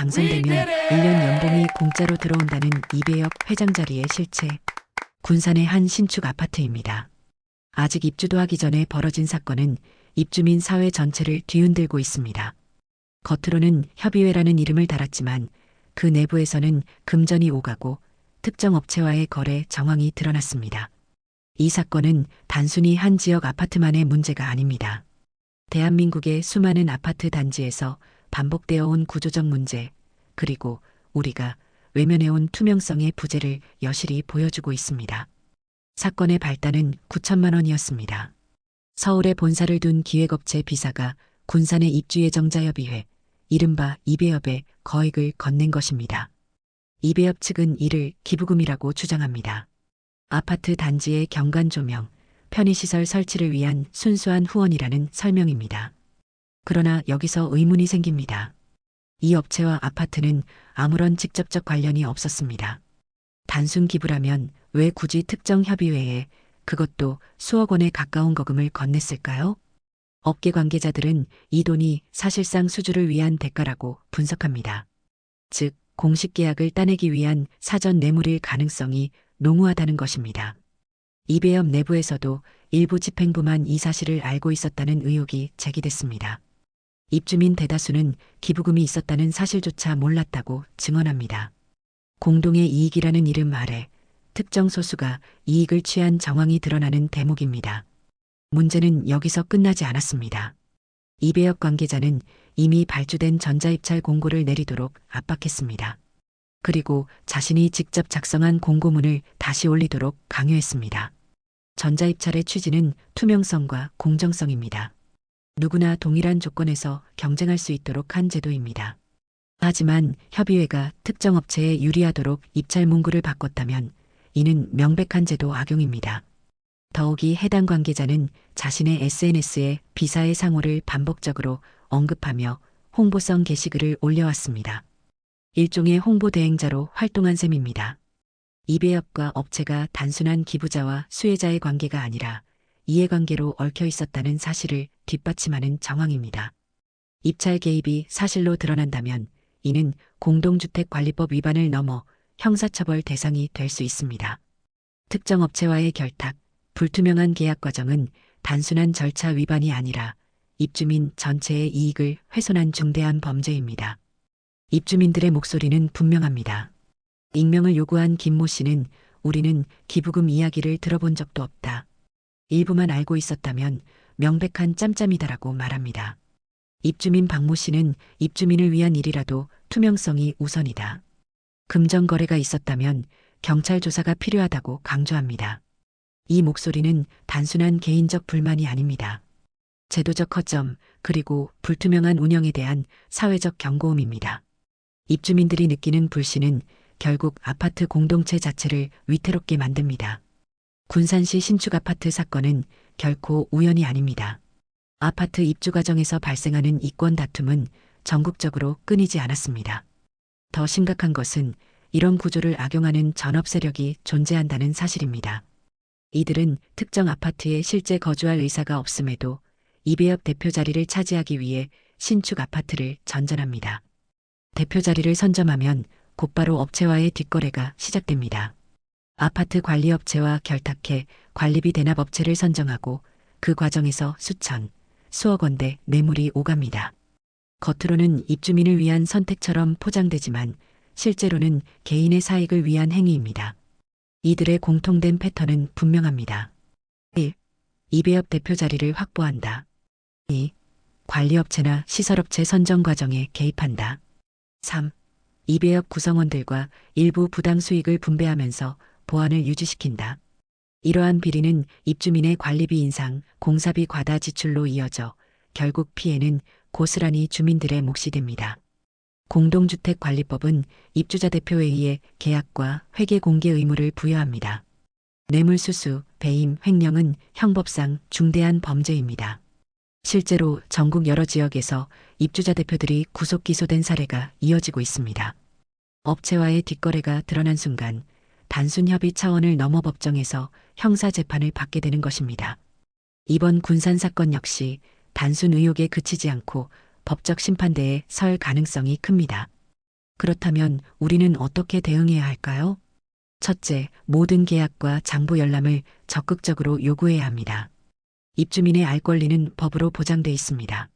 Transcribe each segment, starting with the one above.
당선되면 1년 연봉이 공짜로 들어온다는 이배엽 회장 자리의 실체. 군산의 한 신축 아파트입니다. 아직 입주도 하기 전에 벌어진 사건은 입주민 사회 전체를 뒤흔들고 있습니다. 겉으로는 협의회라는 이름을 달았지만 그 내부에서는 금전이 오가고 특정 업체와의 거래 정황이 드러났습니다. 이 사건은 단순히 한 지역 아파트만의 문제가 아닙니다. 대한민국의 수많은 아파트 단지에서 반복되어 온 구조적 문제, 그리고 우리가 외면해온 투명성의 부재를 여실히 보여주고 있습니다. 사건의 발단은 9천만 원이었습니다. 서울에 본사를 둔 기획업체 B사가 군산의 입주예정자협의회, 이른바 이배엽에 거액을 건넨 것입니다. 이배엽 측은 이를 기부금이라고 주장합니다. 아파트 단지의 경관 조명, 편의시설 설치를 위한 순수한 후원이라는 설명입니다. 그러나 여기서 의문이 생깁니다. 이 업체와 아파트는 아무런 직접적 관련이 없었습니다. 단순 기부라면 왜 굳이 특정 협의회에 그것도 수억 원에 가까운 거금을 건넸을까요? 업계 관계자들은 이 돈이 사실상 수주를 위한 대가라고 분석합니다. 즉, 공식 계약을 따내기 위한 사전 뇌물일 가능성이 농후하다는 것입니다. 이배엽 내부에서도 일부 집행부만 이 사실을 알고 있었다는 의혹이 제기됐습니다. 입주민 대다수는 기부금이 있었다는 사실조차 몰랐다고 증언합니다. 공동의 이익이라는 이름 아래 특정 소수가 이익을 취한 정황이 드러나는 대목입니다. 문제는 여기서 끝나지 않았습니다. 이배엽 관계자는 이미 발주된 전자입찰 공고를 내리도록 압박했습니다. 그리고 자신이 직접 작성한 공고문을 다시 올리도록 강요했습니다. 전자입찰의 취지는 투명성과 공정성입니다. 누구나 동일한 조건에서 경쟁할 수 있도록 한 제도입니다. 하지만 협의회가 특정 업체에 유리하도록 입찰 문구를 바꿨다면 이는 명백한 제도 악용입니다. 더욱이 해당 관계자는 자신의 SNS에 B사의 상호를 반복적으로 언급하며 홍보성 게시글을 올려왔습니다. 일종의 홍보 대행자로 활동한 셈입니다. 이배엽과 업체가 단순한 기부자와 수혜자의 관계가 아니라 이해관계로 얽혀 있었다는 사실을 뒷받침하는 정황입니다. 입찰 개입이 사실로 드러난다면 이는 공동주택관리법 위반을 넘어 형사처벌 대상이 될 수 있습니다. 특정 업체와의 결탁, 불투명한 계약 과정은 단순한 절차 위반이 아니라 입주민 전체의 이익을 훼손한 중대한 범죄입니다. 입주민들의 목소리는 분명합니다. 익명을 요구한 김모 씨는 우리는 기부금 이야기를 들어본 적도 없다. 일부만 알고 있었다면 명백한 짬짬이다라고 말합니다. 입주민 박모 씨는 입주민을 위한 일이라도 투명성이 우선이다. 금전 거래가 있었다면 경찰 조사가 필요하다고 강조합니다. 이 목소리는 단순한 개인적 불만이 아닙니다. 제도적 허점, 그리고 불투명한 운영에 대한 사회적 경고음입니다. 입주민들이 느끼는 불신은 결국 아파트 공동체 자체를 위태롭게 만듭니다. 군산시 신축 아파트 사건은 결코 우연이 아닙니다. 아파트 입주 과정에서 발생하는 이권 다툼은 전국적으로 끊이지 않았습니다. 더 심각한 것은 이런 구조를 악용하는 전업 세력이 존재한다는 사실입니다. 이들은 특정 아파트에 실제 거주할 의사가 없음에도 이배엽 대표 자리를 차지하기 위해 신축 아파트를 전전합니다. 대표 자리를 선점하면 곧바로 업체와의 뒷거래가 시작됩니다. 아파트 관리업체와 결탁해 관리비 대납업체를 선정하고 그 과정에서 수천, 수억 원대 뇌물이 오갑니다. 겉으로는 입주민을 위한 선택처럼 포장되지만 실제로는 개인의 사익을 위한 행위입니다. 이들의 공통된 패턴은 분명합니다. 1. 이배엽 대표 자리를 확보한다. 2. 관리업체나 시설업체 선정 과정에 개입한다. 3. 이배엽 구성원들과 일부 부당 수익을 분배하면서 보안을 유지시킨다. 이러한 비리는 입주민의 관리비 인상, 공사비 과다 지출로 이어져 결국 피해는 고스란히 주민들의 몫이 됩니다. 공동주택관리법은 입주자 대표회의에 계약과 회계 공개 의무를 부여합니다. 뇌물수수, 배임, 횡령은 형법상 중대한 범죄입니다. 실제로 전국 여러 지역에서 입주자 대표들이 구속 기소된 사례가 이어지고 있습니다. 업체와의 뒷거래가 드러난 순간 단순 협의 차원을 넘어 법정에서 형사 재판을 받게 되는 것입니다. 이번 군산 사건 역시 단순 의혹에 그치지 않고 법적 심판대에 설 가능성이 큽니다. 그렇다면 우리는 어떻게 대응해야 할까요? 첫째, 모든 계약과 장부 열람을 적극적으로 요구해야 합니다. 입주민의 알 권리는 법으로 보장돼 있습니다.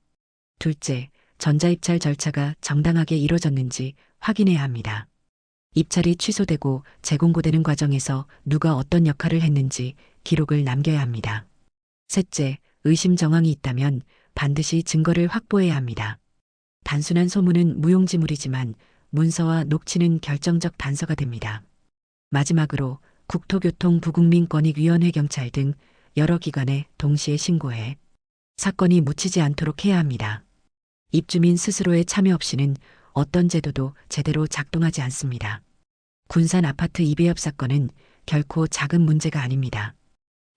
둘째, 전자입찰 절차가 정당하게 이뤄졌는지 확인해야 합니다. 입찰이 취소되고 재공고되는 과정에서 누가 어떤 역할을 했는지 기록을 남겨야 합니다. 셋째, 의심 정황이 있다면 반드시 증거를 확보해야 합니다. 단순한 소문은 무용지물이지만 문서와 녹취는 결정적 단서가 됩니다. 마지막으로 국토교통부국민권익위원회 경찰 등 여러 기관에 동시에 신고해 사건이 묻히지 않도록 해야 합니다. 입주민 스스로의 참여 없이는 어떤 제도도 제대로 작동하지 않습니다. 군산 아파트 이배협 사건은 결코 작은 문제가 아닙니다.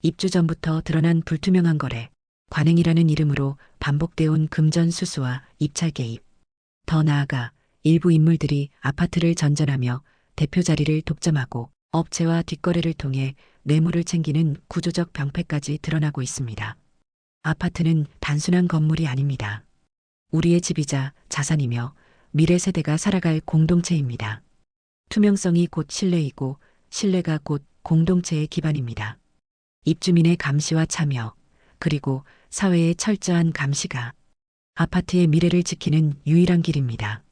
입주 전부터 드러난 불투명한 거래, 관행이라는 이름으로 반복되어 온 금전 수수와 입찰 개입. 더 나아가 일부 인물들이 아파트를 전전하며 대표 자리를 독점하고 업체와 뒷거래를 통해 뇌물을 챙기는 구조적 병폐까지 드러나고 있습니다. 아파트는 단순한 건물이 아닙니다. 우리의 집이자 자산이며 미래 세대가 살아갈 공동체입니다. 투명성이 곧 신뢰이고 신뢰가 곧 공동체의 기반입니다. 입주민의 감시와 참여, 그리고 사회의 철저한 감시가 아파트의 미래를 지키는 유일한 길입니다.